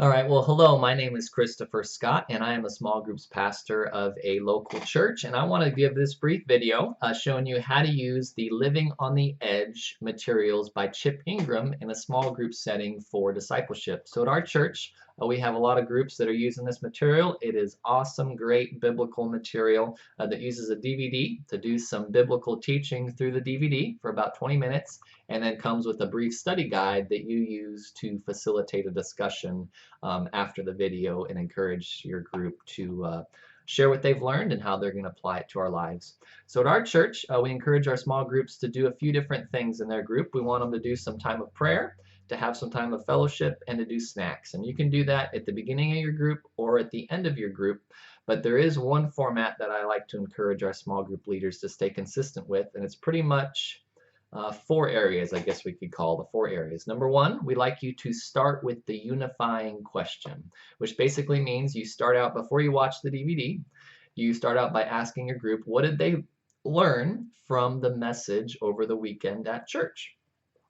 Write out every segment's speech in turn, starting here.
All right, well, hello, my name is Christopher Scott, and I am a small groups pastor of a local church. And I want to give this brief video showing you how to use the Living on the Edge materials by Chip Ingram in a small group setting for discipleship. So, at our church, we have a lot of groups that are using this material. It is awesome, great biblical material that uses a DVD to do some biblical teaching through the DVD for about 20 minutes, and then comes with a brief study guide that you use to facilitate a discussion after the video and encourage your group to share what they've learned and how they're going to apply it to our lives. So at our church, we encourage our small groups to do a few different things in their group. We want them to do some time of prayer, to have some time of fellowship, and to do snacks. And you can do that at the beginning of your group or at the end of your group. But there is one format that I like to encourage our small group leaders to stay consistent with, and it's pretty much four areas, I guess we could call the four areas. Number one, we like you to start with the unifying question, which basically means you start out before you watch the DVD. You start out by asking your group, what did they learn from the message over the weekend at church?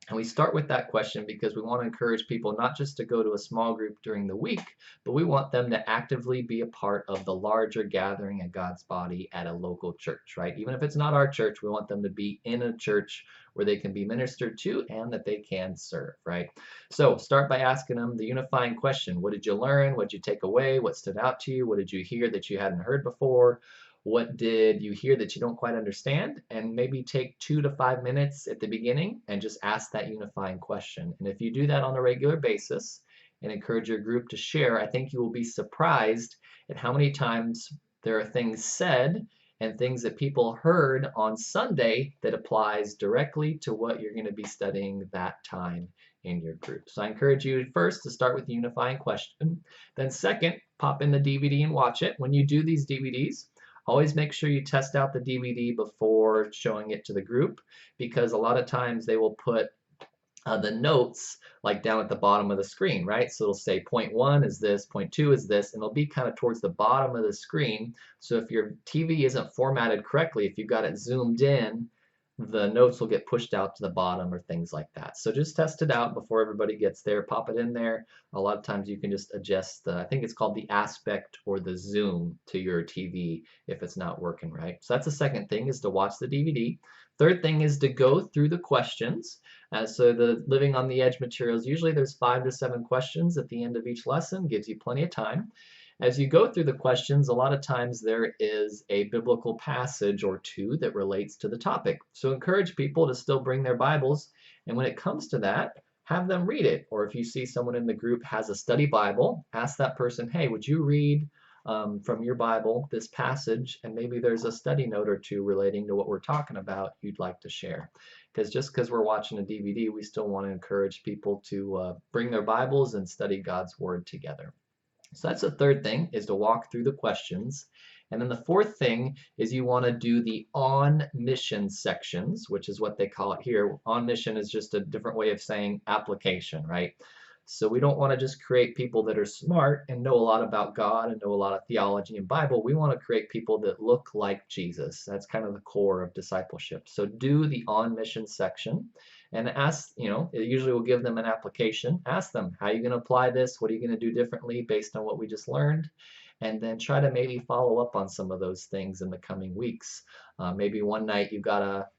And we start with that question because we want to encourage people not just to go to a small group during the week, but we want them to actively be a part of the larger gathering of God's body at a local church, right? Even if it's not our church, we want them to be in a church where they can be ministered to and that they can serve, right? So start by asking them the unifying question. What did you learn? What did you take away? What stood out to you? What did you hear that you hadn't heard before? What did you hear that you don't quite understand? And maybe take 2 to 5 minutes at the beginning and just ask that unifying question. And if you do that on a regular basis and encourage your group to share, I think you will be surprised at how many times there are things said and things that people heard on Sunday that applies directly to what you're going to be studying that time in your group. So I encourage you first to start with the unifying question. Then second, pop in the DVD and watch it. When you do these DVDs, always make sure you test out the DVD before showing it to the group, because a lot of times they will put the notes like down at the bottom of the screen, right? So it'll say point one is this, point two is this, and it'll be kind of towards the bottom of the screen. So if your TV isn't formatted correctly, if you've got it zoomed in, the notes will get pushed out to the bottom or things like that. So just test it out before everybody gets there. Pop it in there. A lot of times you can just adjust I think it's called the aspect or the zoom to your TV if it's not working right. So that's the second thing, is to watch the DVD. Third thing is to go through the questions. So the Living on the Edge materials, usually there's 5 to 7 questions at the end of each lesson, gives you plenty of time. As you go through the questions, a lot of times there is a biblical passage or two that relates to the topic. So encourage people to still bring their Bibles, and when it comes to that, have them read it. Or if you see someone in the group has a study Bible, ask that person, hey, would you read from your Bible this passage? And maybe there's a study note or two relating to what we're talking about you'd like to share. Because just because we're watching a DVD, we still want to encourage people to bring their Bibles and study God's Word together. So that's the third thing, is to walk through the questions. And then the fourth thing is you want to do the on mission sections, which is what they call it here. On mission is just a different way of saying application, right? So we don't want to just create people that are smart and know a lot about God and know a lot of theology and Bible. We want to create people that look like Jesus. That's kind of the core of discipleship. So do the on mission section and ask, it usually will give them an application. Ask them, how are you going to apply this? What are you going to do differently based on what we just learned? And then try to maybe follow up on some of those things in the coming weeks. Maybe one night you got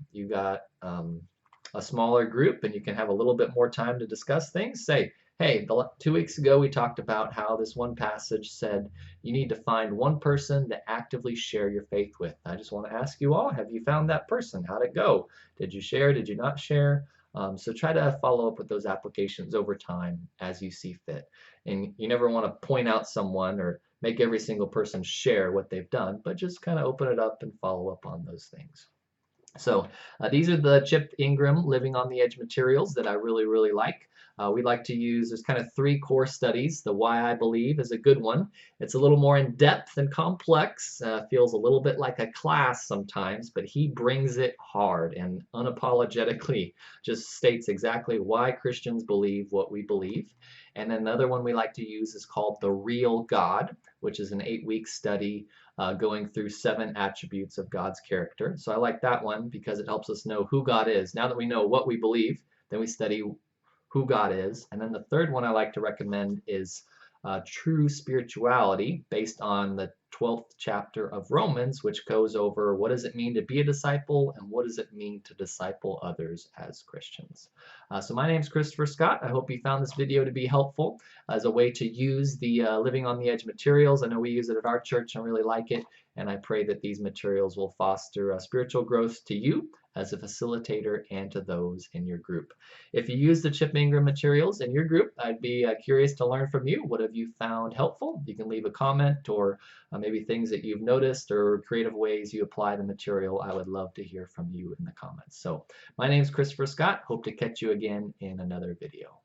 a smaller group and you can have a little bit more time to discuss things. Say, hey, 2 weeks ago we talked about how this one passage said you need to find one person to actively share your faith with. I just want to ask you all, have you found that person? How'd it go? Did you share? Did you not share? So try to follow up with those applications over time as you see fit. And you never want to point out someone or make every single person share what they've done, but just kind of open it up and follow up on those things. So these are the Chip Ingram Living on the Edge materials that I really, really like. We like to use, there's kind of 3 core studies. The Why I Believe is a good one. It's a little more in depth and complex, feels a little bit like a class sometimes, but he brings it hard and unapologetically just states exactly why Christians believe what we believe. And then another one we like to use is called The Real God, which is an 8-week study going through 7 attributes of God's character. So I like that one because it helps us know who God is. Now that we know what we believe, then we study who God is. And then the third one I like to recommend is true spirituality based on the 12th chapter of Romans, which goes over what does it mean to be a disciple and what does it mean to disciple others as Christians. So my name is Christopher Scott. I hope you found this video to be helpful as a way to use the Living on the Edge materials. I know we use it at our church and really like it, and I pray that these materials will foster spiritual growth to you as a facilitator and to those in your group. If you use the Chip Ingram materials in your group, I'd be curious to learn from you. What have you found helpful? You can leave a comment or maybe things that you've noticed or creative ways you apply the material. I would love to hear from you in the comments. So my name is Christopher Scott. Hope to catch you again in another video.